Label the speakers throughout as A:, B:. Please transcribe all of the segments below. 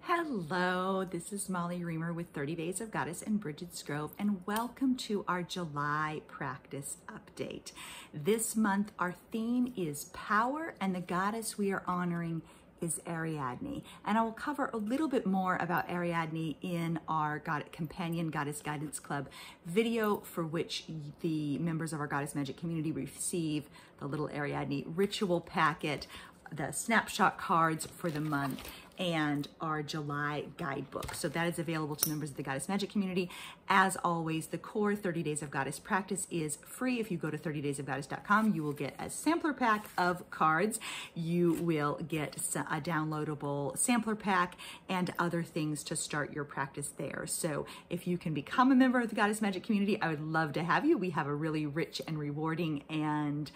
A: Hello, this is Molly Reamer with 30 Days of Goddess and Bridget's Grove, and welcome to our July practice update. This month, our theme is power, and the goddess we are honoring is Ariadne. And I will cover a little bit more about Ariadne in our Companion Goddess Guidance Club video, for which the members of our Goddess Magic community receive the little Ariadne ritual packet, the snapshot cards for the month, and our July guidebook. So that is available to members of the Goddess Magic community. As always, the core 30 Days of Goddess practice is free. If you go to 30daysofgoddess.com, you will get a sampler pack of cards. You will get a downloadable sampler pack and other things to start your practice there. So if you can become a member of the Goddess Magic community, I would love to have you. We have a really rich and rewarding and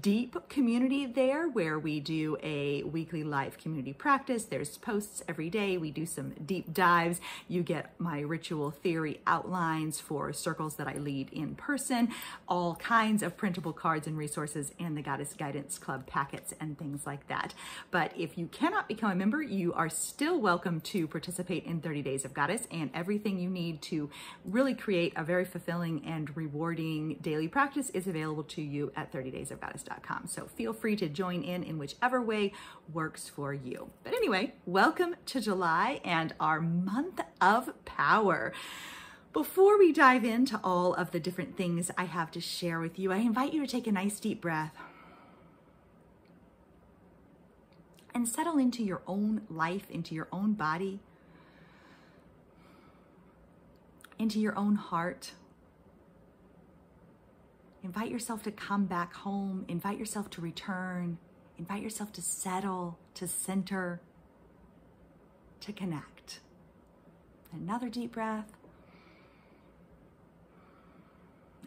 A: deep community there, where we do a weekly live community practice. There's posts every day. We do some deep dives. You get my ritual theory outlines for circles that I lead in person, all kinds of printable cards and resources, and the Goddess Guidance Club packets and things like that. But if you cannot become a member, you are still welcome to participate in 30 Days of Goddess, and everything you need to really create a very fulfilling and rewarding daily practice is available to you at 30daysofgoddess.com. So feel free to join in whichever way works for you. But anyway, welcome to July and our month of power. Before we dive into all of the different things I have to share with you, I invite you to take a nice deep breath and settle into your own life, into your own body, into your own heart. Invite yourself to come back home. Invite yourself to return. Invite yourself to settle, to center, to connect. Another deep breath.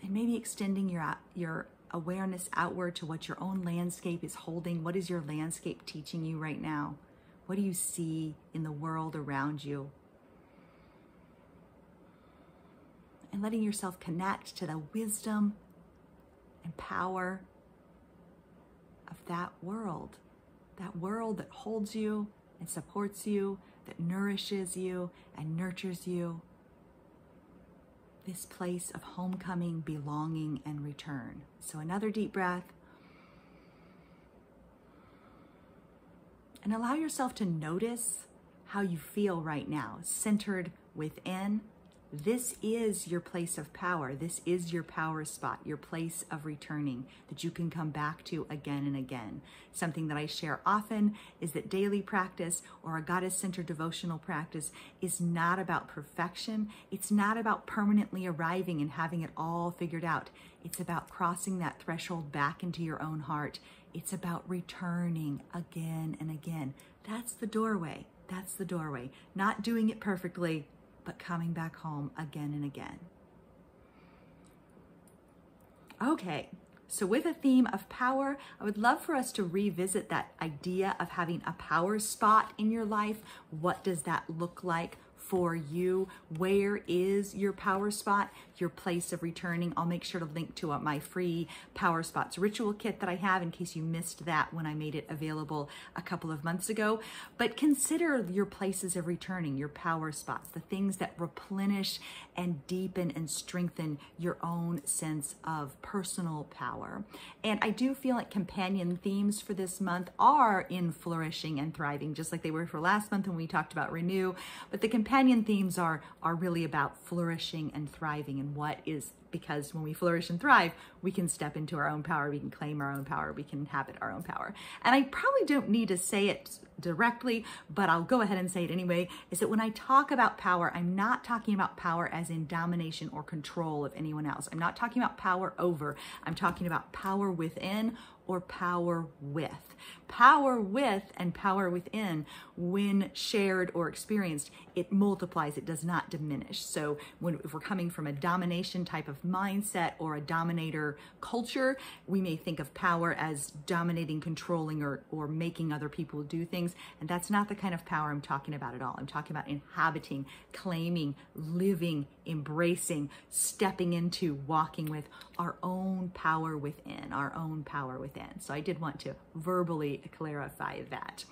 A: And maybe extending your awareness outward to what your own landscape is holding. What is your landscape teaching you right now? What do you see in the world around you? And letting yourself connect to the wisdom and power of that world that holds you and supports you, that nourishes you and nurtures you. This place of homecoming, belonging, and return. So another deep breath. And allow yourself to notice how you feel right now, centered within. This is your place of power. This is your power spot, your place of returning that you can come back to again and again. Something that I share often is that daily practice, or a goddess-centered devotional practice, is not about perfection. It's not about permanently arriving and having it all figured out. It's about crossing that threshold back into your own heart. It's about returning again and again. That's the doorway. That's the doorway. Not doing it perfectly, but coming back home again and again. Okay, so with a theme of power, I would love for us to revisit that idea of having a power spot in your life. What does that look like for you? Where is your power spot, your place of returning? I'll make sure to link to my free Power Spots ritual kit that I have in case you missed that when I made it available a couple of months ago. But consider your places of returning, your power spots, the things that replenish and deepen and strengthen your own sense of personal power. And I do feel like companion themes for this month are in flourishing and thriving, just like they were for last month when we talked about renew. But the companion themes are really about flourishing and thriving, and what is, because when we flourish and thrive, we can step into our own power, we can claim our own power, we can inhabit our own power. And I probably don't need to say it directly, but I'll go ahead and say it anyway, is that when I talk about power, I'm not talking about power as in domination or control of anyone else. I'm not talking about power over. I'm talking about power within or power with. Power with and power within, when shared or experienced, it multiplies, it does not diminish. So if we're coming from a domination type of mindset or a dominator culture, we may think of power as dominating, controlling, or making other people do things. And that's not the kind of power I'm talking about at all. I'm talking about inhabiting, claiming, living, embracing, stepping into, walking with our own power within, our own power within. So I did want to verbally clarify that.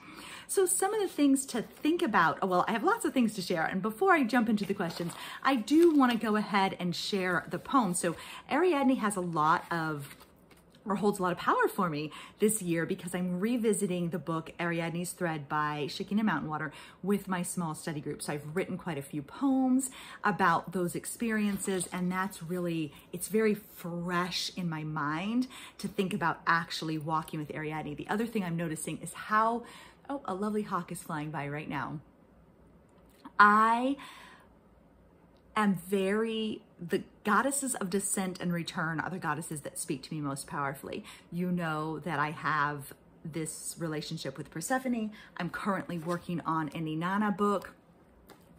A: So some of the things to think about, well, I have lots of things to share. And before I jump into the questions, I do want to go ahead and share the poem. So Ariadne has a lot of, or holds a lot of power for me this year because I'm revisiting the book Ariadne's Thread by Shekinah Mountain Water with my small study group. So I've written quite a few poems about those experiences, and that's really, it's very fresh in my mind to think about actually walking with Ariadne. The other thing I'm noticing is how, oh, a lovely hawk is flying by right now. I am the goddesses of descent and return are the goddesses that speak to me most powerfully. You know that I have this relationship with Persephone. I'm currently working on an Inanna book,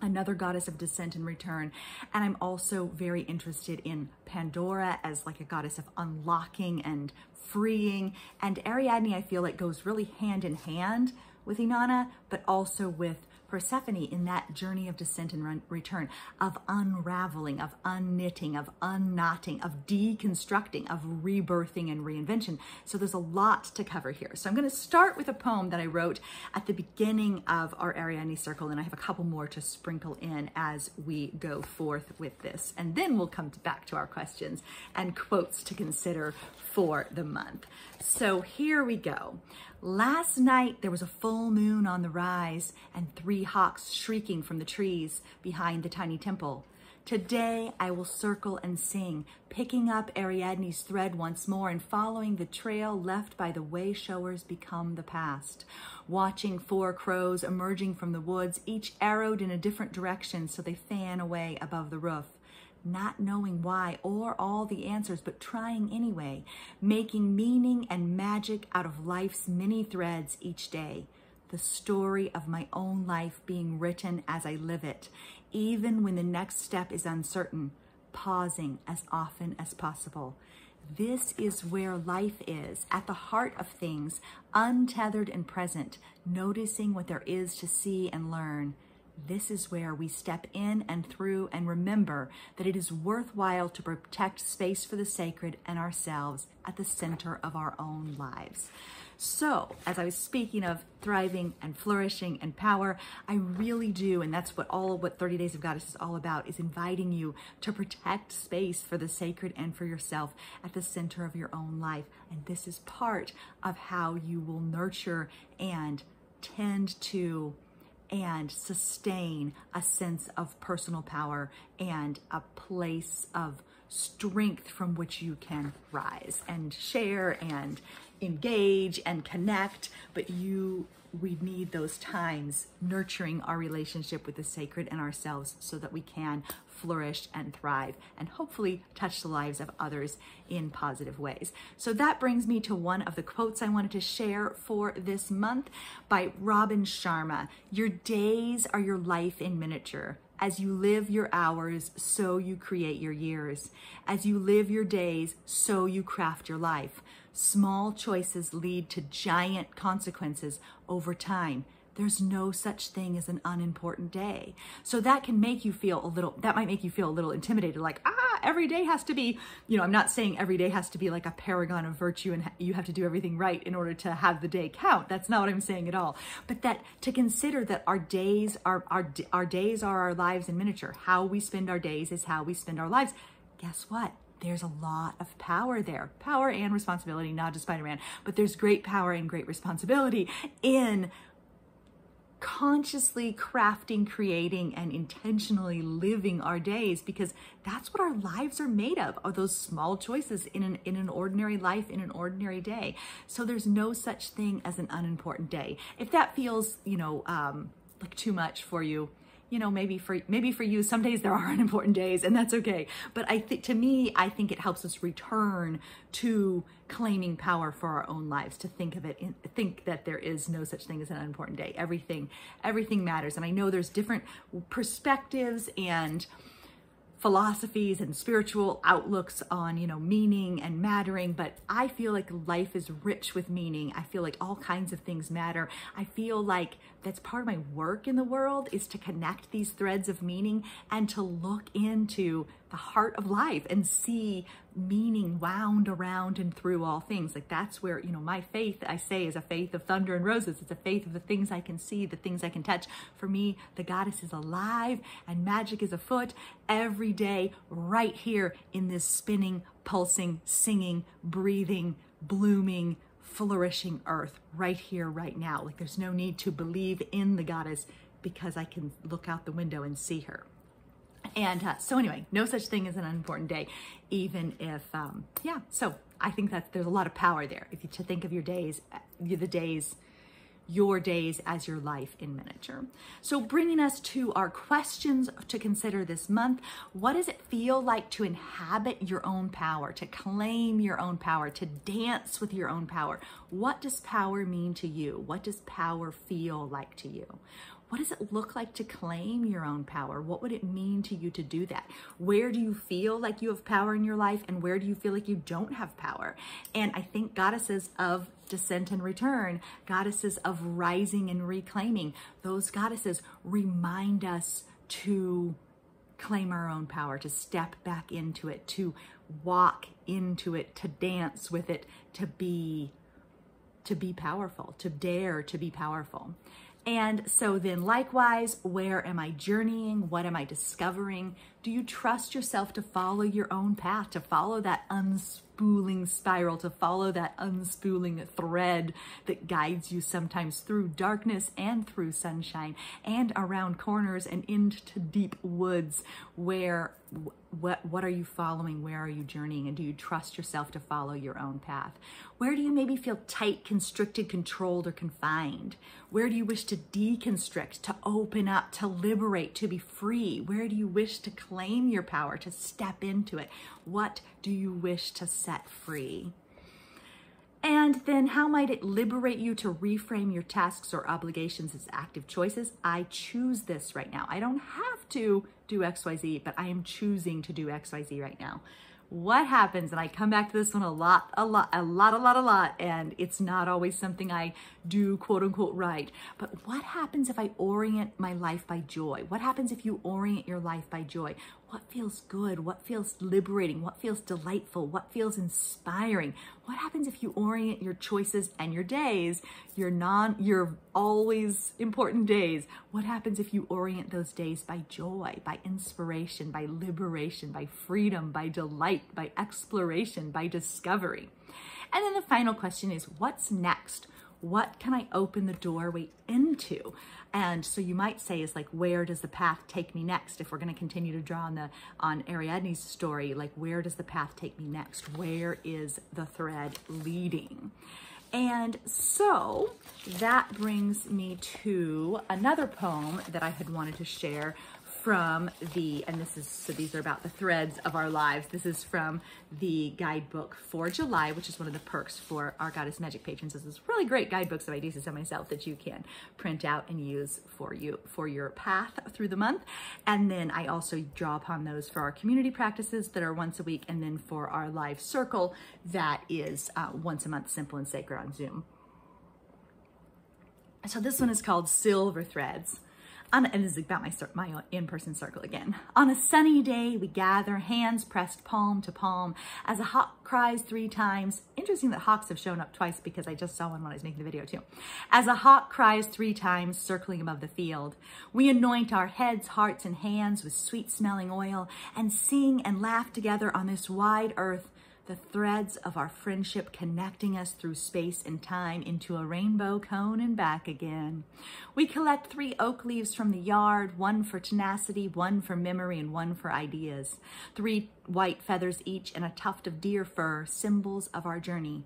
A: another goddess of descent and return. And I'm also very interested in Pandora as like a goddess of unlocking and freeing. And Ariadne, I feel like, goes really hand in hand with Inanna, but also with Persephone in that journey of descent and return, of unraveling, of unknitting, of unknotting, of deconstructing, of rebirthing and reinvention. So there's a lot to cover here. So I'm going to start with a poem that I wrote at the beginning of our Ariadne Circle, and I have a couple more to sprinkle in as we go forth with this. And then we'll come back to our questions and quotes to consider for the month. So here we go. Last night there was a full moon on the rise and 3 hawks shrieking from the trees behind the tiny temple. Today I will circle and sing, picking up Ariadne's thread once more and following the trail left by the way showers become the past. Watching 4 crows emerging from the woods, each arrowed in a different direction so they fan away above the roof. Not knowing why or all the answers, but trying anyway, making meaning and magic out of life's many threads each day. The story of my own life being written as I live it, even when the next step is uncertain, pausing as often as possible. This is where life is, at the heart of things, untethered and present, noticing what there is to see and learn. This is where we step in and through and remember that it is worthwhile to protect space for the sacred and ourselves at the center of our own lives. So, as I was speaking of thriving and flourishing and power, I really do, and that's what 30 Days of Goddess is all about, is inviting you to protect space for the sacred and for yourself at the center of your own life. And this is part of how you will nurture and tend to and sustain a sense of personal power and a place of strength from which you can rise and share and engage and connect. But we need those times nurturing our relationship with the sacred and ourselves so that we can flourish and thrive and hopefully touch the lives of others in positive ways. So that brings me to one of the quotes I wanted to share for this month by Robin Sharma. Your days are your life in miniature. As you live your hours, so you create your years. As you live your days, so you craft your life. Small choices lead to giant consequences over time. There's no such thing as an unimportant day. So that can make you feel that might make you feel a little intimidated, like, every day has to be, I'm not saying every day has to be like a paragon of virtue and you have to do everything right in order to have the day count. That's not what I'm saying at all. But that to consider that our days are our lives in miniature. How we spend our days is how we spend our lives. Guess what? There's a lot of power there. Power and responsibility, not just Spider-Man, but there's great power and great responsibility in consciously crafting, creating, and intentionally living our days, because that's what our lives are made of, are those small choices in an ordinary life, in an ordinary day. So there's no such thing as an unimportant day. If that feels, like too much for you, maybe for you, some days there are unimportant days, and that's okay. But I think it helps us return to claiming power for our own lives, to think that there is no such thing as an unimportant day. Everything matters. And I know there's different perspectives and philosophies and spiritual outlooks on, meaning and mattering, but I feel like life is rich with meaning. I feel like all kinds of things matter. I feel like that's part of my work in the world, is to connect these threads of meaning and to look into the heart of life and see meaning wound around and through all things. Like that's where, my faith, I say, is a faith of thunder and roses. It's a faith of the things I can see, the things I can touch. For me, the goddess is alive and magic is afoot every day, right here in this spinning, pulsing, singing, breathing, blooming, flourishing earth, right here, right now. Like there's no need to believe in the goddess because I can look out the window and see her. And so anyway, no such thing as an unimportant day, even if, so I think that there's a lot of power there. If you to think of your days as your life in miniature. So bringing us to our questions to consider this month, what does it feel like to inhabit your own power, to claim your own power, to dance with your own power? What does power mean to you? What does power feel like to you? What does it look like to claim your own power? What would it mean to you to do that? Where do you feel like you have power in your life, and where do you feel like you don't have power? And I think goddesses of descent and return, goddesses of rising and reclaiming, those goddesses remind us to claim our own power, to step back into it, to walk into it, to dance with it, to be powerful, to dare to be powerful. And so then likewise, where am I journeying? What am I discovering? Do you trust yourself to follow your own path, to follow that unspooling spiral, to follow that unspooling thread that guides you sometimes through darkness and through sunshine and around corners and into deep woods? Where, what are you following? Where are you journeying? And do you trust yourself to follow your own path? Where do you maybe feel tight, constricted, controlled, or confined? Where do you wish to deconstrict, to open up, to liberate, to be free? Where do you wish to claim your power, to step into it? What do you wish to set free? And then how might it liberate you to reframe your tasks or obligations as active choices? I choose this right now. I don't have to do XYZ, but I am choosing to do XYZ right now. What happens, and I come back to this one a lot, and it's not always something I do quote unquote right, but what happens if I orient my life by joy? What happens if you orient your life by joy? What feels good? What feels liberating? What feels delightful? What feels inspiring? What happens if you orient your choices and your days, your always important days? What happens if you orient those days by joy, by inspiration, by liberation, by freedom, by delight, by exploration, by discovery? And then the final question is, what's next? What can I open the doorway into? And so you might say, is like, where does the path take me next? If we're going to continue to draw on Ariadne's story, like, where does the path take me next? Where is the thread leading? And so that brings me to another poem that I had wanted to share from these are about the threads of our lives. This is from the guidebook for July, which is one of the perks for our Goddess Magic patrons. This is really great guidebooks that I design myself that you can print out and use for your path through the month. And then I also draw upon those for our community practices that are once a week, and then for our live circle that is once a month, simple and sacred on Zoom. So this one is called Silver Threads. And this is about my in-person circle again. On a sunny day, we gather, hands pressed palm to palm, as a hawk cries 3 times. Interesting that hawks have shown up twice, because I just saw one when I was making the video too. As a hawk cries 3 times, circling above the field, we anoint our heads, hearts, and hands with sweet-smelling oil, and sing and laugh together on this wide earth, the threads of our friendship connecting us through space and time into a rainbow cone and back again. We collect 3 oak leaves from the yard, 1 for tenacity, 1 for memory, and 1 for ideas. 3 white feathers each and a tuft of deer fur, symbols of our journey.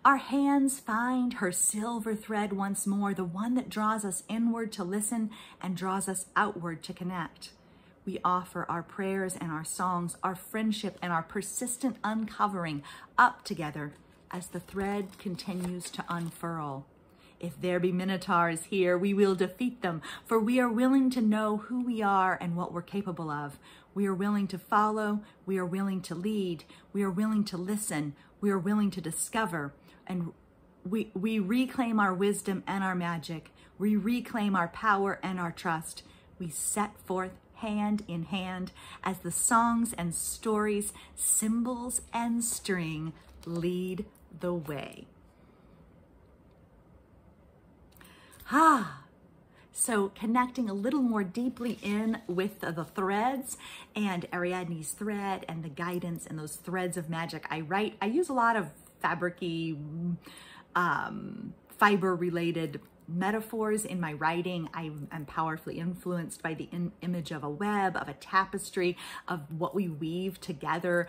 A: Our hands find her silver thread once more, the one that draws us inward to listen and draws us outward to connect. We offer our prayers and our songs, our friendship and our persistent uncovering up together as the thread continues to unfurl. If there be minotaurs here, we will defeat them, for we are willing to know who we are and what we're capable of. We are willing to follow, we are willing to lead, we are willing to listen, we are willing to discover, and we reclaim our wisdom and our magic. We reclaim our power and our trust. We set forth hand in hand as the songs and stories, symbols and string lead the way. So connecting a little more deeply in with the threads and Ariadne's thread and the guidance and those threads of magic. I use a lot of fabric-y, fiber-related metaphors in my writing. I'm powerfully influenced by the image of a web, of a tapestry, of what we weave together.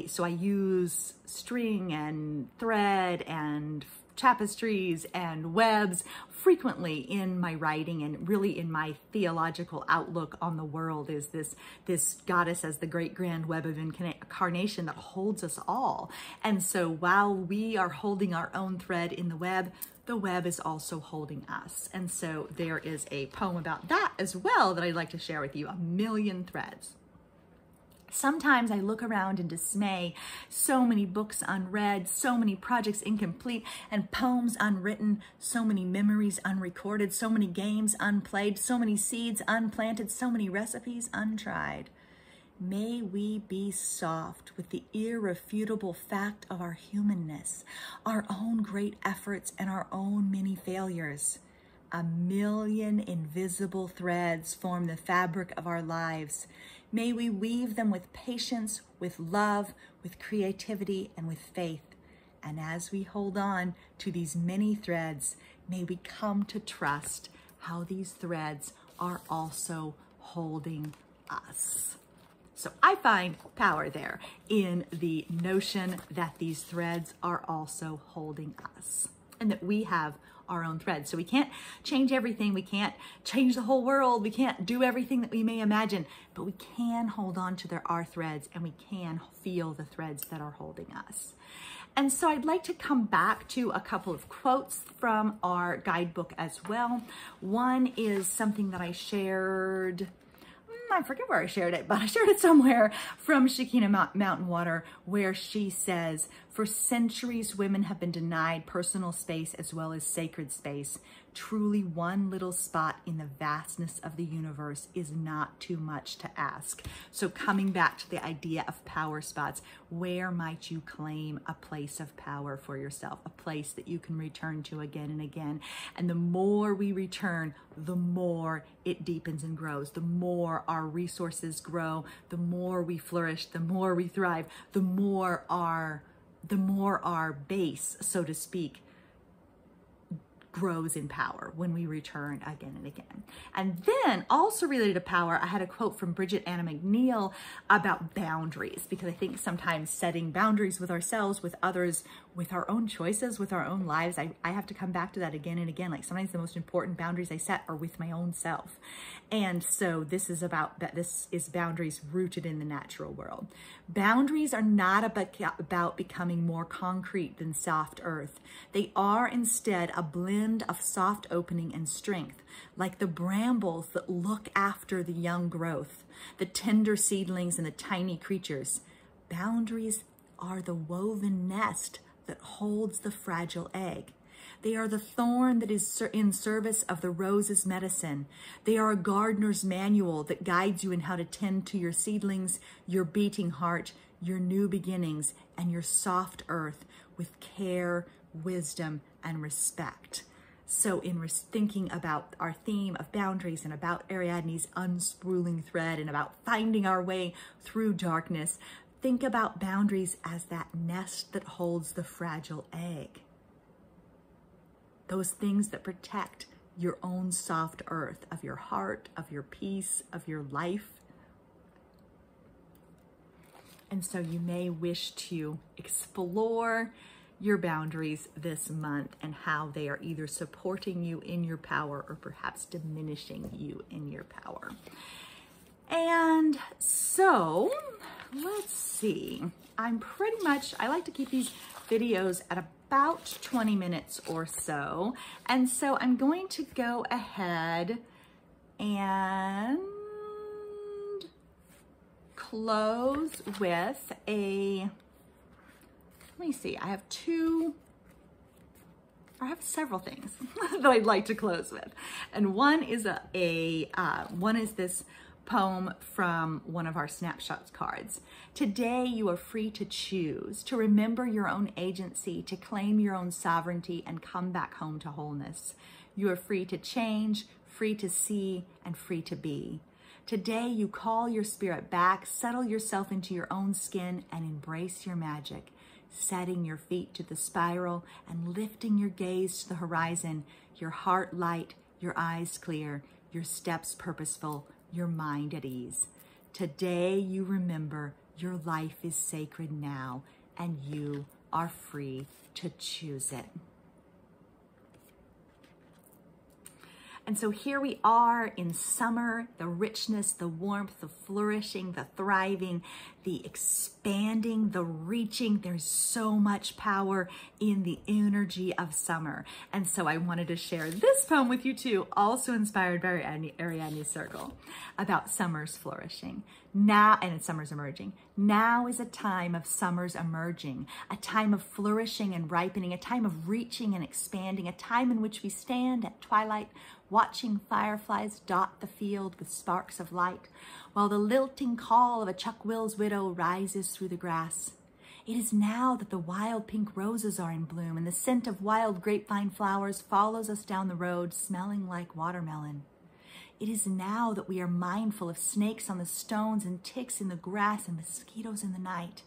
A: So I use string and thread and tapestries and webs frequently in my writing, and really in my theological outlook on the world is this goddess as the great grand web of incarnation that holds us all. And so while we are holding our own thread in the web is also holding us. And so there is a poem about that as well that I'd like to share with you, A Million Threads. Sometimes I look around in dismay, so many books unread, so many projects incomplete, and poems unwritten, so many memories unrecorded, so many games unplayed, so many seeds unplanted, so many recipes untried. May we be soft with the irrefutable fact of our humanness, our own great efforts and our own many failures. A million invisible threads form the fabric of our lives. May we weave them with patience, with love, with creativity, and with faith. And as we hold on to these many threads, may we come to trust how these threads are also holding us. So I find power there in the notion that these threads are also holding us, and that we have our own threads. So we can't change everything. We can't change the whole world. We can't do everything that we may imagine, but we can hold on to our threads, and we can feel the threads that are holding us. And so I'd like to come back to a couple of quotes from our guidebook as well. One is something that I shared, I forget where I shared it, but I shared it somewhere, from Shekinah Mountain Water, where she says, "For centuries, women have been denied personal space as well as sacred space. Truly, one little spot in the vastness of the universe is not too much to ask." So coming back to the idea of power spots, where might you claim a place of power for yourself, a place that you can return to again and again? And the more we return, the more it deepens and grows. The more our resources grow, the more we flourish, the more we thrive, the more our base, so to speak, grows in power when we return again and again. And then also related to power, I had a quote from Bridget Anna McNeil about boundaries, because I think sometimes setting boundaries with ourselves, with others, with our own choices, with our own lives, I have to come back to that again and again. Like sometimes the most important boundaries I set are with my own self. And so this is boundaries rooted in the natural world. Boundaries are not about becoming more concrete than soft earth. They are instead a blend of soft opening and strength, like the brambles that look after the young growth, the tender seedlings and the tiny creatures. Boundaries are the woven nest that holds the fragile egg. They are the thorn that is in service of the rose's medicine. They are a gardener's manual that guides you in how to tend to your seedlings, your beating heart, your new beginnings, and your soft earth with care, wisdom, and respect. So in thinking about our theme of boundaries and about Ariadne's unspooling thread and about finding our way through darkness, think about boundaries as that nest that holds the fragile egg. Those things that protect your own soft earth of your heart, of your peace, of your life. And so you may wish to explore your boundaries this month and how they are either supporting you in your power or perhaps diminishing you in your power. And so let's see, I like to keep these videos at about 20 minutes or so. And so I'm going to go ahead and close with a, let me see, I have several things that I'd like to close with. And one is one is this poem from one of our snapshots cards. Today you are free to choose, to remember your own agency, to claim your own sovereignty and come back home to wholeness. You are free to change, free to see, and free to be. Today you call your spirit back, settle yourself into your own skin and embrace your magic, setting your feet to the spiral and lifting your gaze to the horizon, your heart light, your eyes clear, your steps purposeful, your mind at ease. Today you remember your life is sacred now and you are free to choose it. And so here we are in summer, the richness, the warmth, the flourishing, the thriving, the expanding, the reaching. There's so much power in the energy of summer. And so I wanted to share this poem with you too, also inspired by Ariadne Circle, about summer's flourishing. Now, and it's summer's emerging. Now is a time of summer's emerging, a time of flourishing and ripening, a time of reaching and expanding, a time in which we stand at twilight, watching fireflies dot the field with sparks of light, while the lilting call of a Chuck Will's widow rises through the grass. It is now that the wild pink roses are in bloom, and the scent of wild grapevine flowers follows us down the road, smelling like watermelon. It is now that we are mindful of snakes on the stones and ticks in the grass and mosquitoes in the night.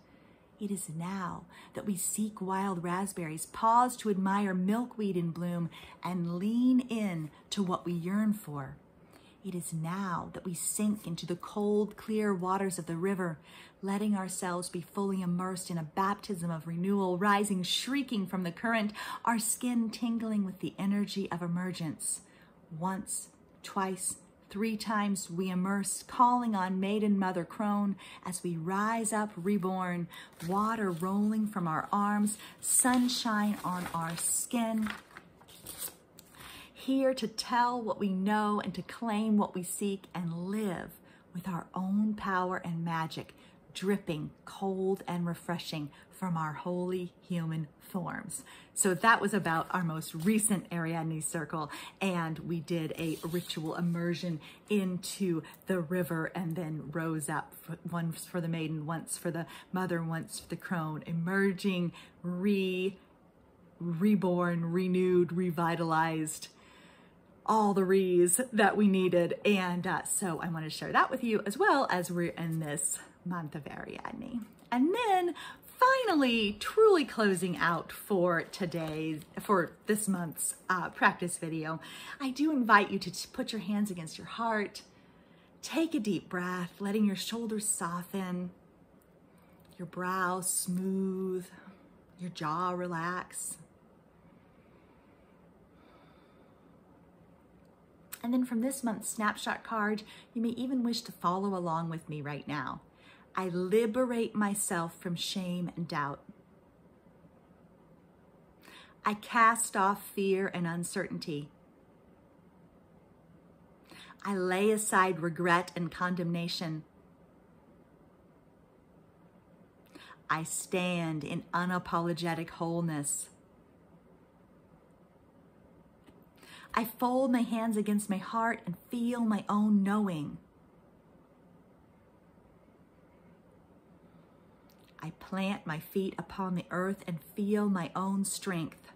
A: It is now that we seek wild raspberries, pause to admire milkweed in bloom, and lean in to what we yearn for. It is now that we sink into the cold, clear waters of the river, letting ourselves be fully immersed in a baptism of renewal, rising, shrieking from the current, our skin tingling with the energy of emergence. Once, twice, 3 times we immerse, calling on Maiden Mother Crone as we rise up reborn, water rolling from our arms, sunshine on our skin. Here to tell what we know and to claim what we seek and live with our own power and magic, dripping cold and refreshing from our holy human forms. So that was about our most recent Ariadne Circle, and we did a ritual immersion into the river and then rose up, once for the maiden, once for the mother, once for the crone, emerging, reborn, renewed, revitalized, all the re's that we needed. And so I want to share that with you as well as we're in this month of Ariadne. And then finally, truly closing out for this month's practice video, I do invite you to put your hands against your heart, take a deep breath, letting your shoulders soften, your brow smooth, your jaw relax. And then from this month's snapshot card, you may even wish to follow along with me right now. I liberate myself from shame and doubt. I cast off fear and uncertainty. I lay aside regret and condemnation. I stand in unapologetic wholeness. I fold my hands against my heart and feel my own knowing. I plant my feet upon the earth and feel my own strength.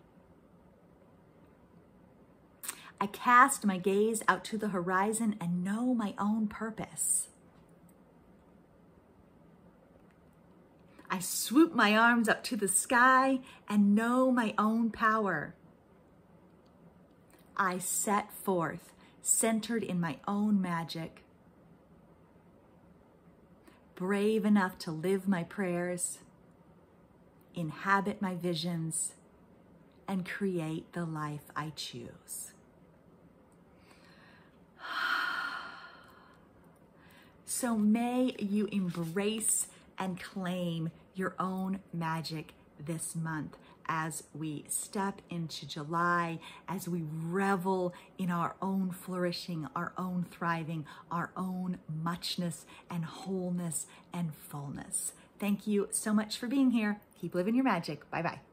A: I cast my gaze out to the horizon and know my own purpose. I swoop my arms up to the sky and know my own power. I set forth, centered in my own magic, brave enough to live my prayers, inhabit my visions, and create the life I choose. So may you embrace and claim your own magic this month as we step into July, as we revel in our own flourishing, our own thriving, our own muchness and wholeness and fullness. Thank you so much for being here. Keep living your magic. Bye-bye.